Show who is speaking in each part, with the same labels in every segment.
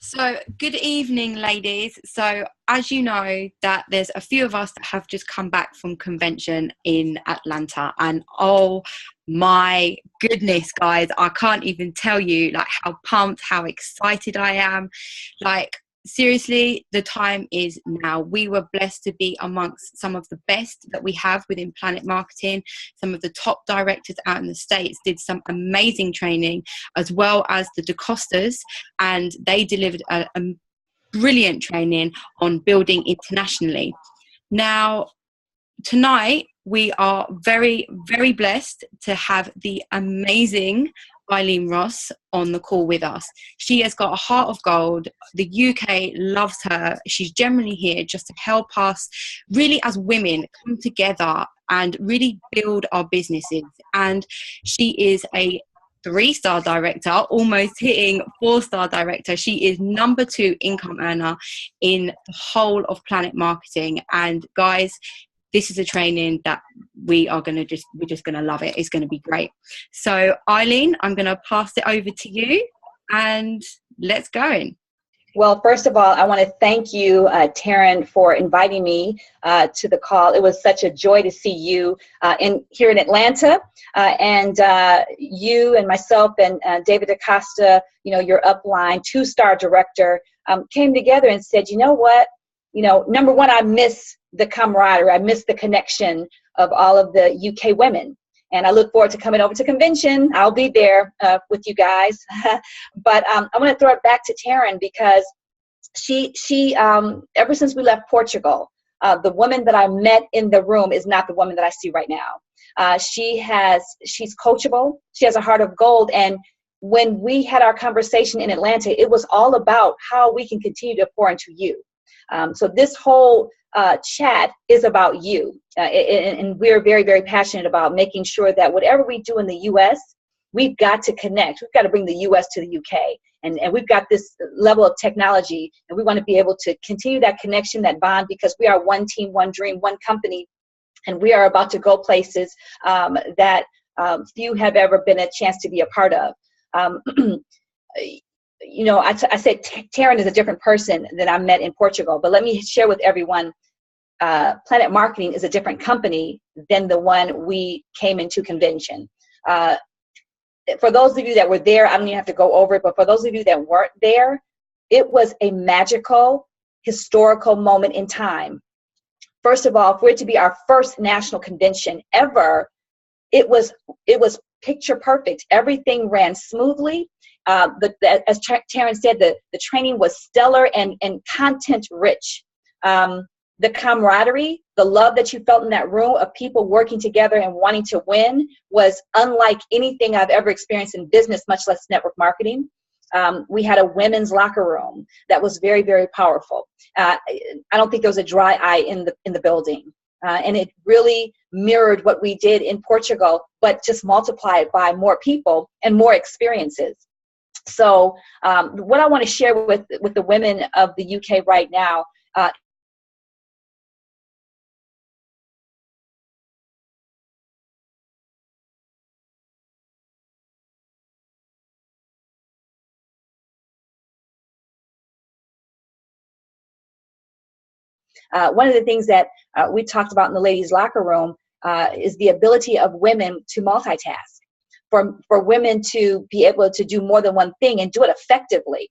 Speaker 1: So, good evening, ladies. So, as you know, that there's a few of us that have just come back from convention in Atlanta, and oh my goodness, guys, I can't even tell you like how pumped, how excited I am. Like, seriously, the time is now. We were blessed to be amongst some of the best that we have within Planet Marketing. Some of the top directors out in the States did some amazing training, as well as the DaCostas, and they delivered a brilliant training on building internationally. Now, tonight we are very, very blessed to have the amazing Eileen Ross on the call with us. She has got a heart of gold. The UK loves her. She's generally here just to help us really as women come together and really build our businesses. And she is a 3-star director, almost hitting 4-star director. She is number 2 income earner in the whole of Planet Marketing. And guys, this is a training that we're just going to love it. It's going to be great. So Eileen, I'm going to pass it over to you and let's go.
Speaker 2: Well, first of all, I want to thank you, Taryn, for inviting me to the call. It was such a joy to see you here in Atlanta, and you and myself and David DaCosta, your upline 2-star director, came together and said, you know what? Number one, I miss the camaraderie. I miss the connection of all of the UK women. And I look forward to coming over to convention. I'll be there with you guys. But I want to throw it back to Taryn because she ever since we left Portugal, the woman that I met in the room is not the woman that I see right now. She's coachable. She has a heart of gold. And when we had our conversation in Atlanta, it was all about how we can continue to pour into you. So this whole chat is about you. And we're very, very passionate about making sure that whatever we do in the U.S., we've got to connect. We've got to bring the U.S. to the U.K. And we've got this level of technology, and we want to be able to continue that connection, that bond, because we are one team, one dream, one company, and we are about to go places that few have ever been a chance to be a part of. I said Taryn is a different person than I met in Portugal, but let me share with everyone, Planet Marketing is a different company than the one we came into convention. For those of you that were there, I don't even have to go over it, but for those of you that weren't there, it was a magical, historical moment in time. First of all, for it to be our first national convention ever, it was picture perfect. Everything ran smoothly. As Taryn said, the training was stellar and content rich. The camaraderie, the love that you felt in that room of people working together and wanting to win was unlike anything I've ever experienced in business, much less network marketing. We had a women's locker room that was very, very powerful. I don't think there was a dry eye in the building. And it really mirrored what we did in Portugal, but just multiplied by more people and more experiences. So what I want to share with the women of the UK right now, one of the things that we talked about in the ladies' locker room is the ability of women to multitask. For women to be able to do more than one thing and do it effectively.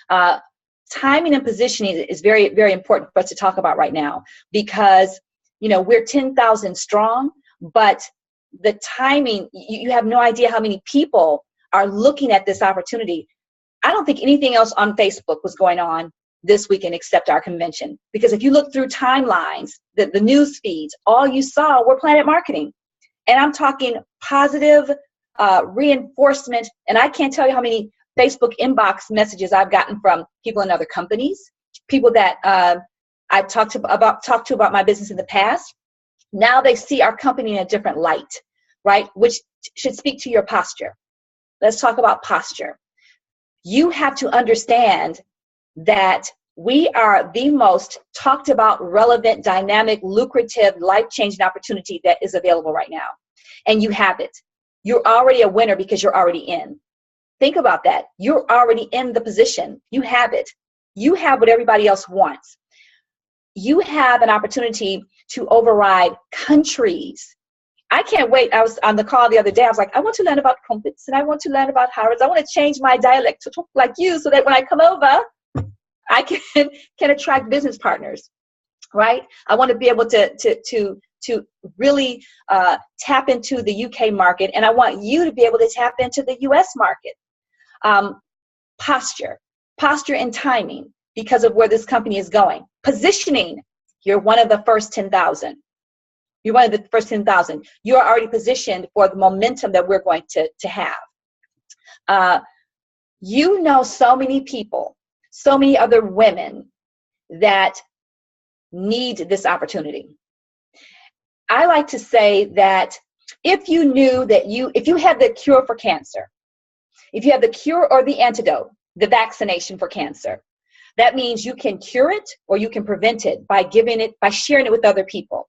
Speaker 2: Timing and positioning is very, very important for us to talk about right now because, we're 10,000 strong, but the timing, you have no idea how many people are looking at this opportunity. I don't think anything else on Facebook was going on this weekend except our convention. Because if you look through timelines, the news feeds, all you saw were Planet Marketing. And I'm talking positive reinforcement. And I can't tell you how many Facebook inbox messages I've gotten from people in other companies, people that I've talked to about my business in the past. Now they see our company in a different light, right? Which should speak to your posture. Let's talk about posture. You have to understand that we are the most talked about, relevant, dynamic, lucrative, life-changing opportunity that is available right now. And you have it. You're already a winner because you're already in. Think about that. You're already in the position. You have it. You have what everybody else wants. You have an opportunity to override countries. I can't wait. I was on the call the other day. I was like, I want to learn about crumpets and I want to learn about Harrods. I want to change my dialect to talk like you so that when I come over, I can attract business partners, right? I want to be able to really tap into the UK market, and I want you to be able to tap into the US market. Posture and timing because of where this company is going. Positioning, you're one of the first 10,000. You're one of the first 10,000. You're already positioned for the momentum that we're going to have. You know so many people, so many other women that need this opportunity. I like to say that if you knew that if you had the cure for cancer, if you have the cure or the antidote, the vaccination for cancer, that means you can cure it or you can prevent it by sharing it with other people.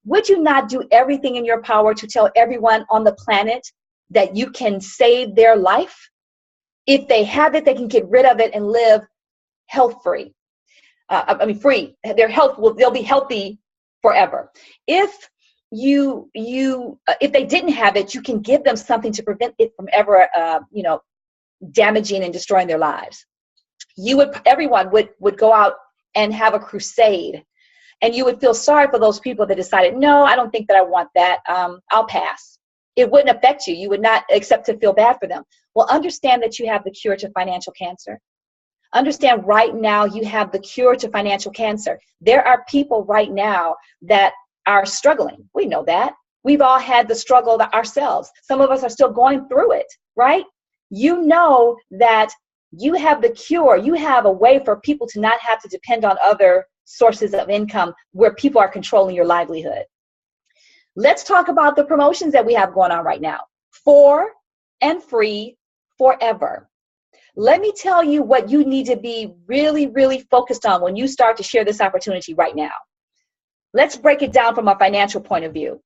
Speaker 2: Would you not do everything in your power to tell everyone on the planet that you can save their life? If they have it, they can get rid of it and live health-free. Free. They'll be healthy forever. If they didn't have it, you can give them something to prevent it from ever, damaging and destroying their lives. Everyone would go out and have a crusade, and you would feel sorry for those people that decided, no, I don't think that I want that. I'll pass. It wouldn't affect you. You would not accept to feel bad for them. Well, understand that you have the cure to financial cancer. Understand right now you have the cure to financial cancer. There are people right now that are struggling. We know that. We've all had the struggle ourselves. Some of us are still going through it, right? You know that you have the cure. You have a way for people to not have to depend on other sources of income where people are controlling your livelihood. Let's talk about the promotions that we have going on right now. For and free forever. Let me tell you what you need to be really, really focused on when you start to share this opportunity right now. Let's break it down from a financial point of view.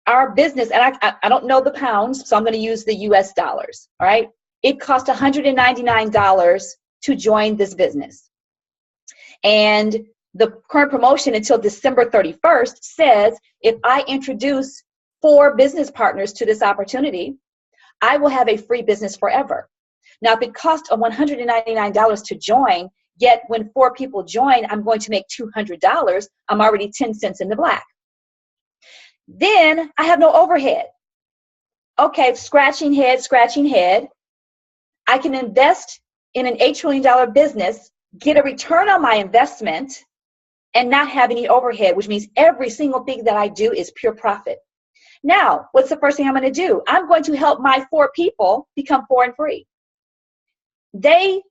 Speaker 2: Our business, and I don't know the pounds, so I'm going to use the US dollars, all right? It costs $199 to join this business. And the current promotion until December 31st says, if I introduce 4 business partners to this opportunity, I will have a free business forever. Now, if it costs $199 to join, yet when 4 people join, I'm going to make $200, I'm already 10 cents in the black. Then I have no overhead. Okay, scratching head. I can invest in an $8 trillion business, get a return on my investment, and not have any overhead, which means every single thing that I do is pure profit. Now, what's the first thing I'm going to do? I'm going to help my 4 people become 4 and free. They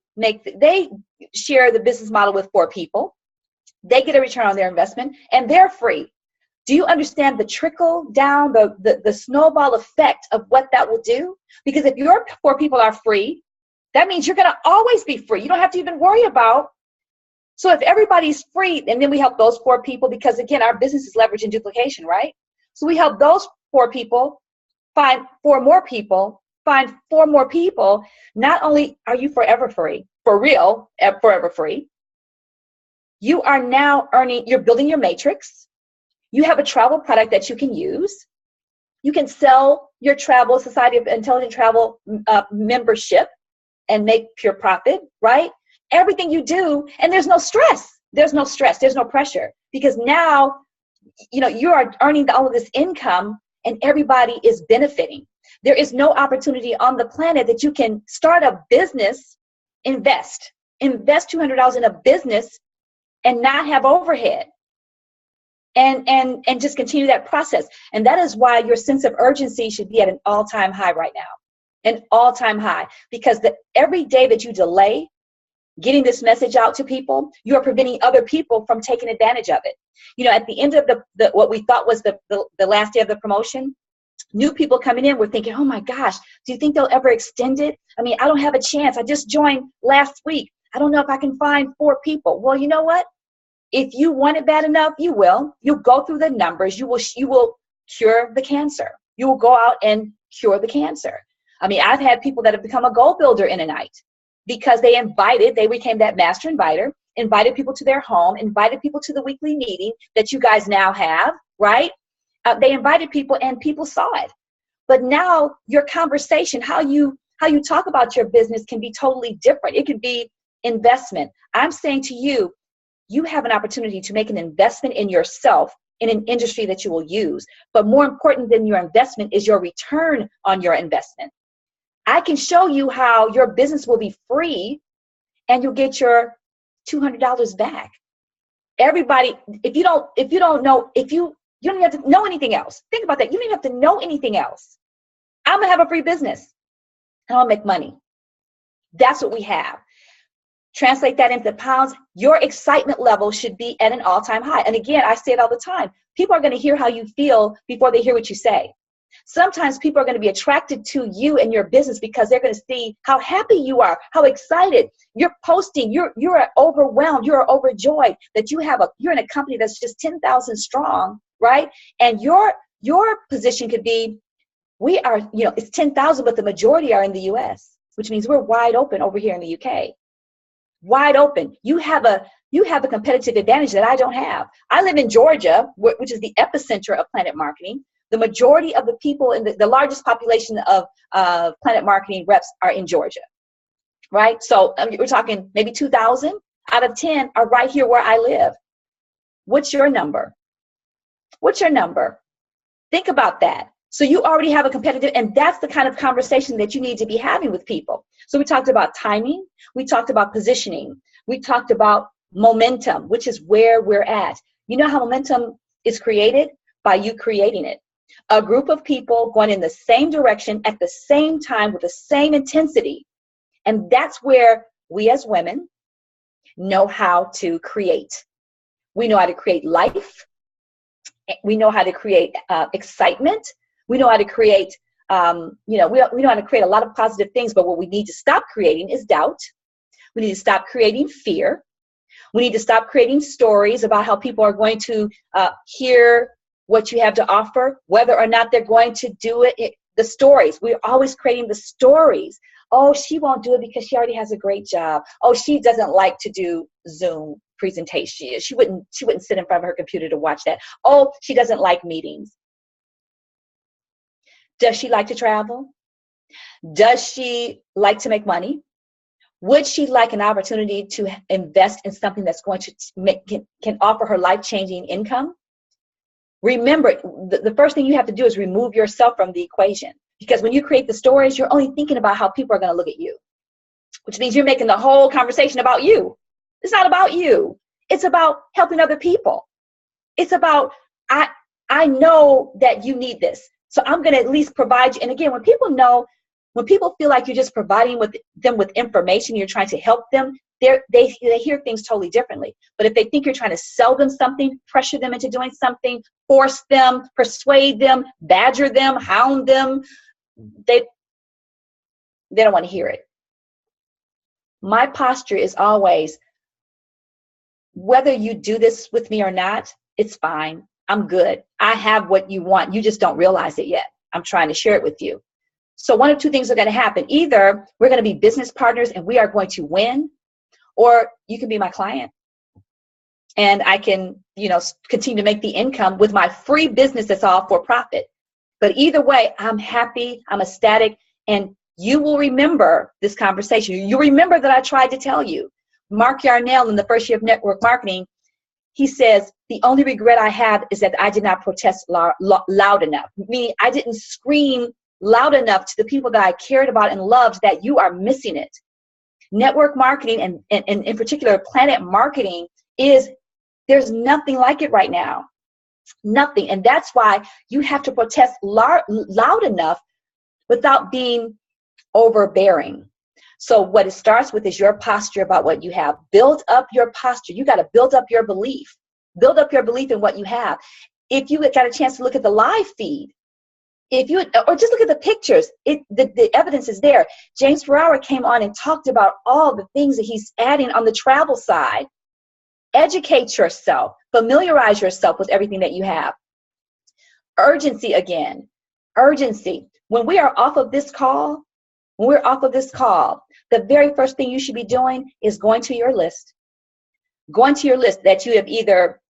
Speaker 2: share the business model with 4 people. They get a return on their investment, and they're free. Do you understand the trickle down, the snowball effect of what that will do? Because if your 4 people are free, that means you're going to always be free. You don't have to even worry about. So if everybody's free, and then we help those 4 people, because again, our business is leverage and duplication, right? So we help those 4 people find 4 more people, find 4 more people. Not only are you forever free, for real, forever free, you are now you're building your matrix. You have a travel product that you can use. You can sell your travel, Society of Intelligent Travel membership and make pure profit, right? Everything you do, and there's no stress. There's no stress. There's no pressure, because now, you are earning all of this income and everybody is benefiting. There is no opportunity on the planet that you can start a business, invest $200 in a business and not have overhead. And just continue that process. And that is why your sense of urgency should be at an all-time high right now, an all-time high, because every day that you delay getting this message out to people, you are preventing other people from taking advantage of it. At the end of the what we thought was the last day of the promotion, new people coming in were thinking, oh my gosh, do you think they'll ever extend it? I mean, I don't have a chance. I just joined last week. I don't know if I can find 4 people. Well, you know what? If you want it bad enough, you will. You'll go through the numbers. You will cure the cancer. You will go out and cure the cancer. I mean, I've had people that have become a goal builder in a night because they became that master inviter, invited people to their home, invited people to the weekly meeting that you guys now have, right? They invited people and people saw it. But now your conversation, how you talk about your business can be totally different. It can be investment. I'm saying to you, you have an opportunity to make an investment in yourself in an industry that you will use. But more important than your investment is your return on your investment. I can show you how your business will be free and you'll get your $200 back. Everybody, you don't even have to know anything else. Think about that. You don't even have to know anything else. I'm gonna have a free business and I'll make money. That's what we have. Translate that into pounds. Your excitement level should be at an all-time high. And again, I say it all the time. People are going to hear how you feel before they hear what you say. Sometimes people are going to be attracted to you and your business because they're going to see how happy you are, how excited you're posting. You're overwhelmed. You're overjoyed that you're in a company that's just 10,000 strong, right? And your position could be, we are, it's 10,000, but the majority are in the US, which means we're wide open over here in the UK. Wide open. You have a competitive advantage that I don't have. I live in Georgia, which is the epicenter of Planet Marketing. The majority of the people in the largest population of Planet Marketing reps are in Georgia, right? So we're talking maybe 2,000 out of 10 are right here where I live. What's your number? What's your number? Think about that. So you already have a competitive, and that's the kind of conversation that you need to be having with people. So we talked about timing. We talked about positioning. We talked about momentum, which is where we're at. You know how momentum is created? By you creating it. A group of people going in the same direction at the same time with the same intensity. And that's where we as women know how to create. We know how to create life. We know how to create excitement. We know how to create, we know how to create a lot of positive things, but what we need to stop creating is doubt. We need to stop creating fear. We need to stop creating stories about how people are going to hear what you have to offer, whether or not they're going to do it. The stories, we're always creating the stories. Oh, she won't do it because she already has a great job. Oh, she doesn't like to do Zoom presentation. She wouldn't sit in front of her computer to watch that. Oh, she doesn't like meetings. Does she like to travel? Does she like to make money? Would she like an opportunity to invest in something that's going to can offer her life-changing income? Remember, the first thing you have to do is remove yourself from the equation. Because when you create the stories, you're only thinking about how people are going to look at you, which means you're making the whole conversation about you. It's not about you. It's about helping other people. It's about, I know that you need this. So I'm going to at least provide you. And again, when people feel like you're just providing them with information, you're trying to help them, they hear things totally differently. But if they think you're trying to sell them something, pressure them into doing something, force them, persuade them, badger them, hound them, they don't want to hear it. My posture is always, whether you do this with me or not, it's fine. I'm good. I have what you want. You just don't realize it yet. I'm trying to share it with you. So one of two things are going to happen. Either we're going to be business partners and we are going to win, or you can be my client. And I can, continue to make the income with my free business that's all for profit. But either way, I'm happy, I'm ecstatic, and you will remember this conversation. You remember that I tried to tell you. Mark Yarnell, in the first year of network marketing, he says, the only regret I have is that I did not protest loud enough. Meaning I didn't scream loud enough to the people that I cared about and loved that you are missing it. Network marketing, and in particular, Planet Marketing, there's nothing like it right now. Nothing. And that's why you have to protest loud enough without being overbearing. So what it starts with is your posture about what you have. Build up your posture. You got to build up your belief. Build up your belief in what you have. If you got a chance to look at the live feed, or just look at the pictures, the evidence is there. James Ferrara came on and talked about all the things that he's adding on the travel side. Educate yourself. Familiarize yourself with everything that you have. Urgency again. Urgency. When we are off of this call, when we're off of this call, the very first thing you should be doing is going to your list. Going to your list that you have either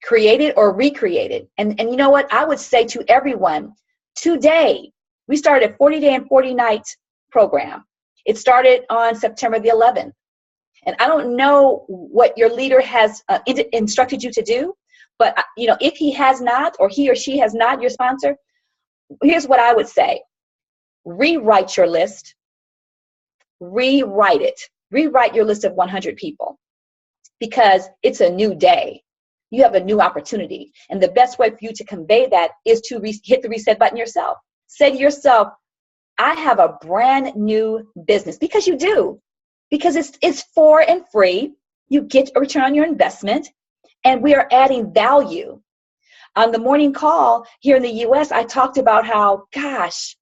Speaker 2: created or recreated. And you know what? I would say to everyone, today, we started a 40-day and 40-night program. It started on September the 11th. And I don't know what your leader has instructed you to do, but if he has not, or he or she has not, your sponsor, here's what I would say. Rewrite your list. Rewrite it. Rewrite your list of 100 people, because it's a new day. You have a new opportunity. And the best way for you to convey that is to hit the reset button yourself. Say to yourself, I have a brand new business, because you do. Because it's for and free. You get a return on your investment, and we are adding value. On the morning call here in the US, I talked about how, gosh,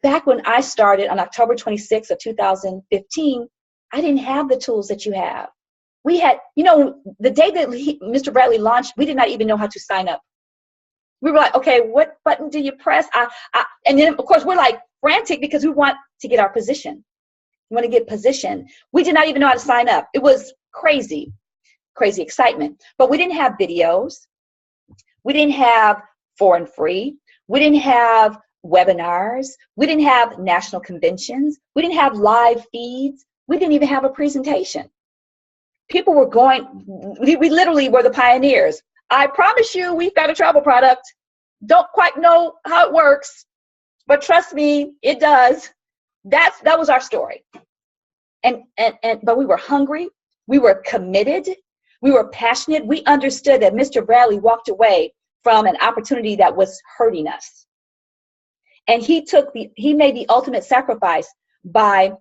Speaker 2: back when I started on October 26th of 2015, I didn't have the tools that you have. We had, the day that Mr. Bradley launched, we did not even know how to sign up. We were like, okay, what button do you press? And then, of course, we're like frantic because we want to get our position. We want to get position. We did not even know how to sign up. It was crazy, crazy excitement. But we didn't have videos. We didn't have for and free. We didn't have webinars. We didn't have national conventions. We didn't have live feeds. We didn't even have a presentation. People were we literally were the pioneers. I promise you, we've got a travel product. Don't quite know how it works, but trust me, it does. That was our story. But we were hungry. We were committed. We were passionate. We understood that Mr. Bradley walked away from an opportunity that was hurting us. And he made the ultimate sacrifice by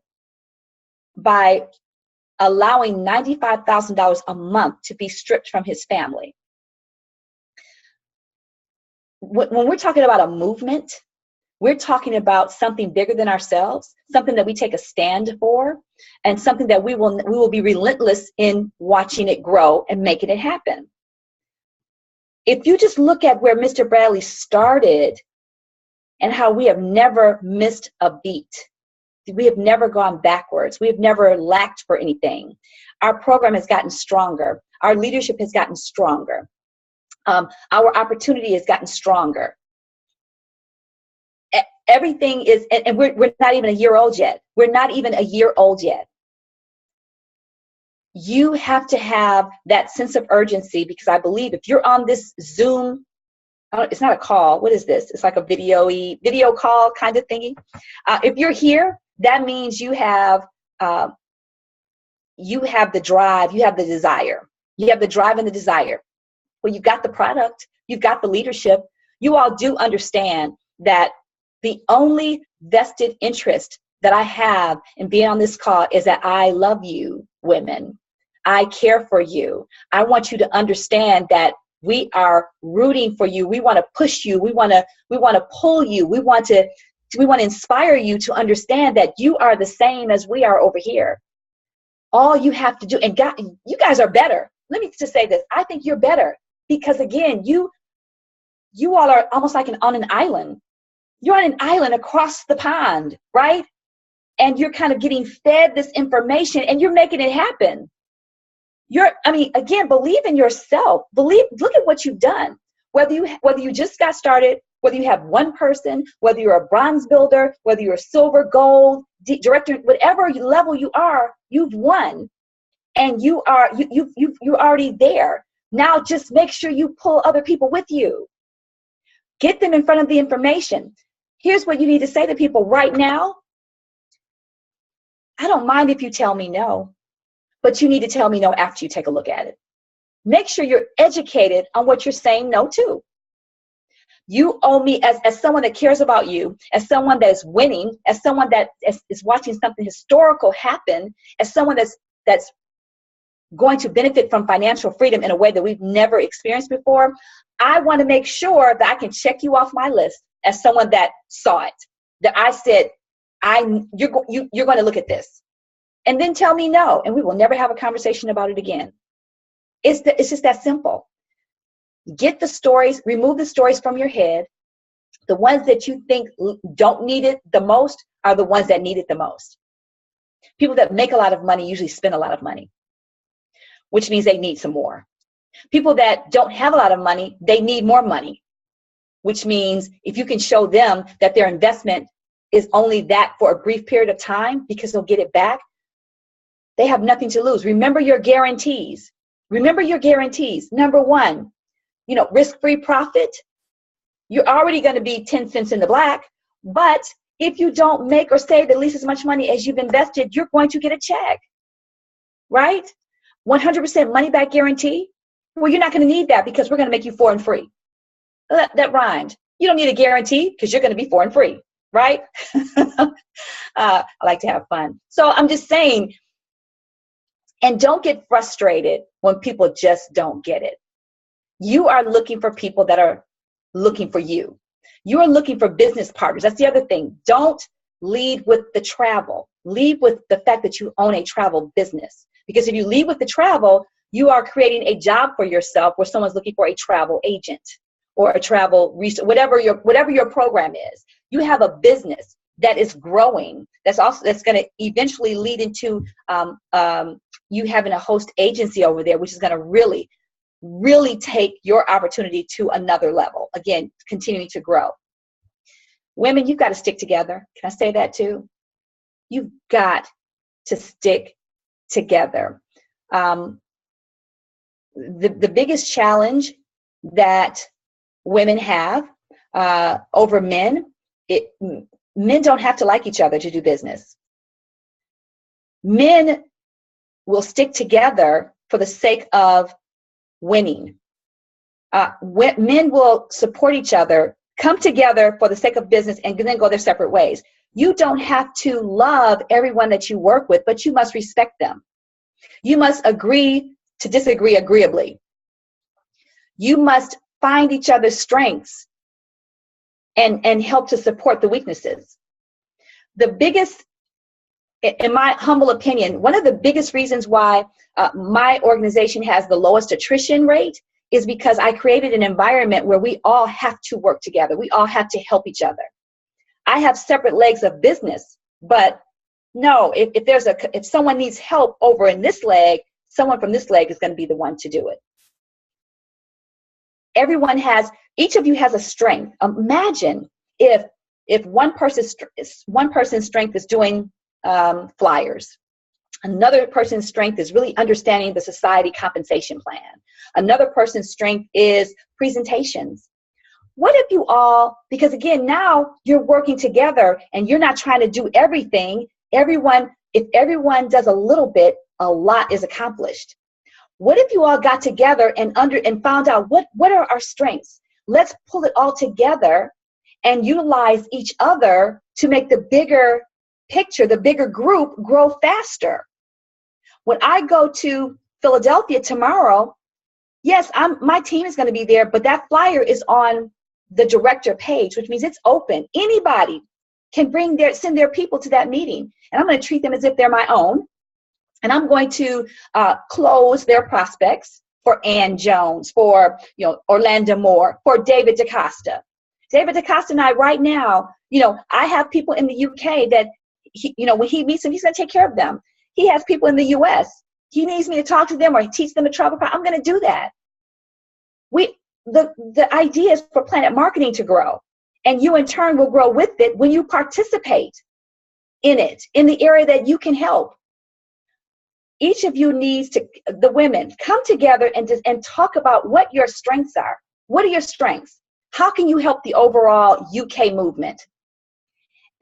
Speaker 2: allowing $95,000 a month to be stripped from his family. When we're talking about a movement, we're talking about something bigger than ourselves, something that we take a stand for, and something that we will be relentless in watching it grow and making it happen. If you just look at where Mr. Bradley started and how we have never missed a beat, we have never gone backwards. We have never lacked for anything. Our program has gotten stronger. Our leadership has gotten stronger. Our opportunity has gotten stronger. Everything is, and we're not even a year old yet. We're not even a year old yet. You have to have that sense of urgency, because I believe if you're on this Zoom, it's not a call. What is this? It's like a video call kind of thingy. If you're here, that means you have the drive, you have the desire. You have the drive and the desire. Well, you've got the product, you've got the leadership. You all do understand that the only vested interest that I have in being on this call is that I love you, women. I care for you. I want you to understand that we are rooting for you. We want to push you. We want to pull you. We want to inspire you to understand that you are the same as we are over here. All you have to do, and God, you guys are better. Let me just say this. I think you're better because, again, you all are almost like on an island. You're on an island across the pond, right? And you're kind of getting fed this information and you're making it happen. Again, believe in yourself. Look at what you've done. Whether you just got started, whether you have one person, whether you're a bronze builder, whether you're a silver, gold, director, whatever level you are, you've won. And you're already there. Now just make sure you pull other people with you. Get them in front of the information. Here's what you need to say to people right now. I don't mind if you tell me no, but you need to tell me no after you take a look at it. Make sure you're educated on what you're saying no to. You owe me, as someone that cares about you, as someone that is winning, as someone that is watching something historical happen, as someone that's going to benefit from financial freedom in a way that we've never experienced before. I want to make sure that I can check you off my list as someone that saw it, that I said, you're going to look at this, and then tell me no, and we will never have a conversation about it again. It's just that simple. Get the stories, remove the stories from your head, The ones that you think don't need it the most are the ones that need it the most. People that make a lot of money usually spend a lot of money, which means they need some more. People that don't have a lot of money, they need more money, which means if you can show them that their investment is only that for a brief period of time because they'll get it back, they have nothing to lose. Remember your guarantees. Remember your guarantees. Number one, risk-free profit. You're already going to be 10 cents in the black, but if you don't make or save at least as much money as you've invested, you're going to get a check, right? 100% money back guarantee. Well, you're not going to need that because we're going to make you 4 and free. That rhymed. You don't need a guarantee because you're going to be 4 and free, right? I like to have fun. So I'm just saying, and don't get frustrated when people just don't get it. You are looking for people that are looking for you. You are looking for business partners. That's the other thing. Don't lead with the travel. Lead with the fact that you own a travel business. Because if you lead with the travel, you are creating a job for yourself where someone's looking for a travel agent or a travel research, whatever your program is. You have a business that is growing. That's going to eventually lead into you having a host agency over there, which is going to really take your opportunity to another level. Again, continuing to grow. Women, you've got to stick together. Can I say that too? You've got to stick together. The biggest challenge that women have over men, men don't have to like each other to do business. Men will stick together for the sake of winning. Men will support each other, come together for the sake of business, and then go their separate ways. You don't have to love everyone that you work with, but you must respect them. You must agree to disagree agreeably. You must find each other's strengths and help to support the weaknesses. The biggest, in my humble opinion, one of the biggest reasons why my organization has the lowest attrition rate is because I created an environment where we all have to work together. We all have to help each other. I have separate legs of business, but no, if someone needs help over in this leg, someone from this leg is going to be the one to do it. Each of you has a strength. Imagine if one person's strength is doing flyers. Another person's strength is really understanding the society compensation plan. Another person's strength is presentations. What if you all, because again, now you're working together and you're not trying to do everything. If everyone does a little bit, a lot is accomplished. What if you all got together and found out what are our strengths? Let's pull it all together and utilize each other to make the bigger picture, the bigger group grow faster. When I go to Philadelphia tomorrow, yes, my team is going to be there, but that flyer is on the director page, which means it's open. Anybody can send their people to that meeting, and I'm going to treat them as if they're my own, and I'm going to close their prospects for Ann Jones, for Orlando Moore, for David DaCosta. David DaCosta and I right now, I have people in the UK that when he meets them, he's going to take care of them. He has people in the US. He needs me to talk to them or teach them a travel. I'm going to do that. The idea is for Planet Marketing to grow, and you in turn will grow with it when you participate in it, in the area that you can help. Each of you needs to, the women, come together and talk about what your strengths are. What are your strengths? How can you help the overall UK movement?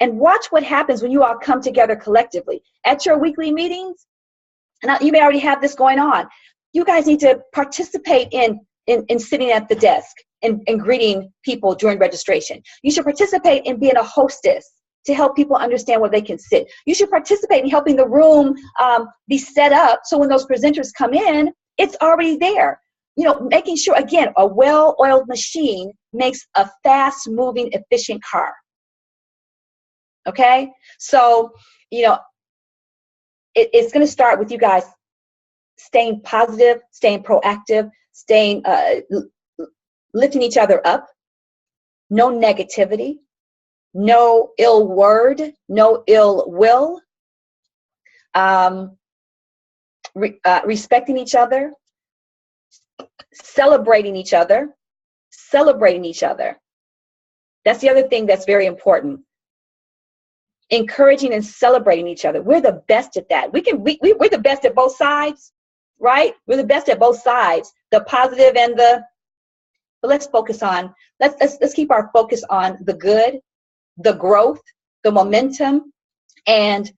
Speaker 2: And watch what happens when you all come together collectively. At your weekly meetings, and you may already have this going on, you guys need to participate in sitting at the desk and greeting people during registration. You should participate in being a hostess to help people understand where they can sit. You should participate in helping the room be set up so when those presenters come in, it's already there. Making sure, again, a well-oiled machine makes a fast-moving, efficient car. Okay? So, it's going to start with you guys staying positive, staying proactive, lifting each other up, no negativity, no ill word, no ill will, respecting each other, celebrating each other. That's the other thing that's very important. Encouraging and celebrating each other. We're the best at that. We're the best at both sides, right? We're the best at both sides, the positive and the, but let's focus on, let's keep our focus on the good, the growth, the momentum, and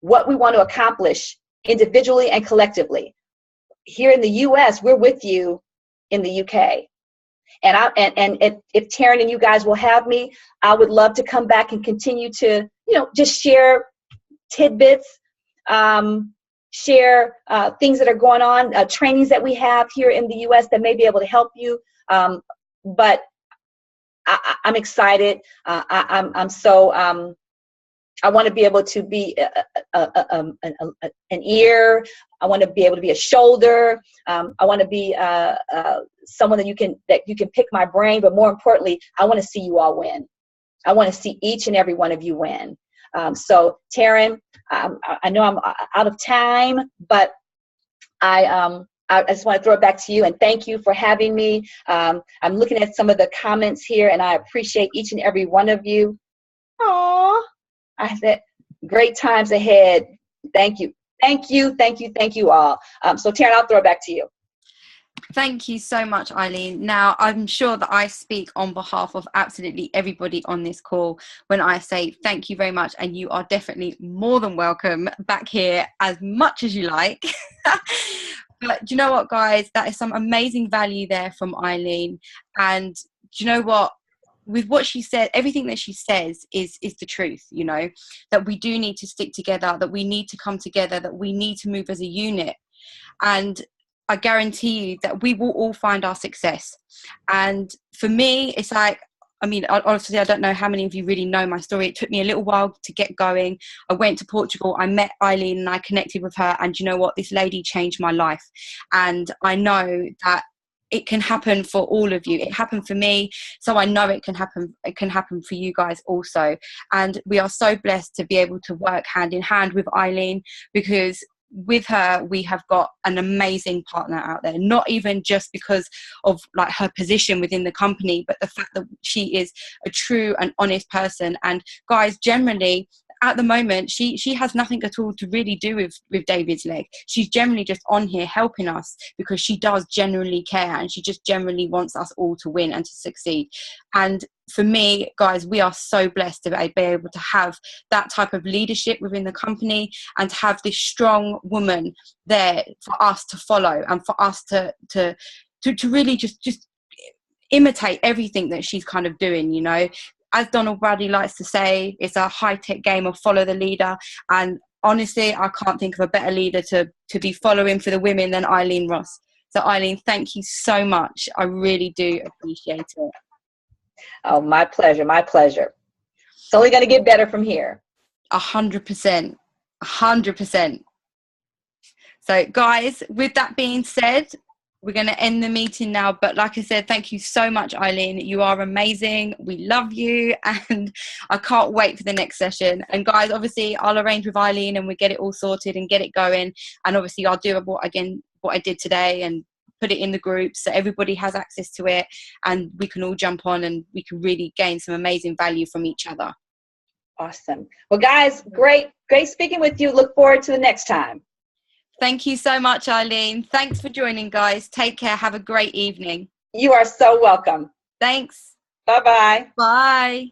Speaker 2: what we want to accomplish individually and collectively. Here in the US, we're with you in the UK. And if Taryn and you guys will have me, I would love to come back and continue to, just share tidbits, share things that are going on, trainings that we have here in the US that may be able to help you. But I'm excited. I'm so, I want to be able to be an ear. I want to be able to be a shoulder. I want to be someone that you can pick my brain. But more importantly, I want to see you all win. I want to see each and every one of you win. So Taryn, I know I'm out of time, but I just want to throw it back to you and thank you for having me. I'm looking at some of the comments here, and I appreciate each and every one of you. Aww. I said, great times ahead. Thank you. Thank you all. So Taryn, I'll throw it back to you.
Speaker 1: Thank you so much, Eileen. Now, I'm sure that I speak on behalf of absolutely everybody on this call when I say thank you very much, and you are definitely more than welcome back here as much as you like. But do you know what, guys? That is some amazing value there from Eileen. And do you know what? With what she said, everything that she says is the truth, that we do need to stick together, that we need to come together, that we need to move as a unit. And I guarantee you that we will all find our success. And for me, it's like, honestly, I don't know how many of you really know my story. It took me a little while to get going. I went to Portugal, I met Eileen and I connected with her. And you know what? This lady changed my life. And I know that it can happen for all of you. It happened for me, so I know it can happen. It can happen for you guys also. And we are so blessed to be able to work hand in hand with Eileen, because with her we have got an amazing partner out there, not even just because of like her position within the company, but the fact that she is a true and honest person. And guys, generally at the moment she has nothing at all to really do with David's leg. She's generally just on here helping us because she does genuinely care, and she just generally wants us all to win and to succeed. And for me, guys, we are so blessed to be able to have that type of leadership within the company, and to have this strong woman there for us to follow, and for us to really just imitate everything that she's kind of doing. As Donald Bradley likes to say, it's a high-tech game of follow the leader. And honestly, I can't think of a better leader to be following for the women than Eileen Ross. So Eileen, thank you so much. I really do appreciate it.
Speaker 2: Oh, my pleasure. It's only going to get better from here.
Speaker 1: 100%. 100%. So guys, with that being said, we're going to end the meeting now. But like I said, thank you so much, Eileen. You are amazing. We love you. And I can't wait for the next session. And guys, obviously, I'll arrange with Eileen and we get it all sorted and get it going. And obviously, I'll do what I did today and put it in the group so everybody has access to it. And we can all jump on and we can really gain some amazing value from each other.
Speaker 2: Awesome. Well, guys, great speaking with you. Look forward to the next time.
Speaker 1: Thank you so much, Eileen. Thanks for joining, guys. Take care. Have a great evening.
Speaker 2: You are so welcome.
Speaker 1: Thanks.
Speaker 2: Bye-bye.
Speaker 1: Bye.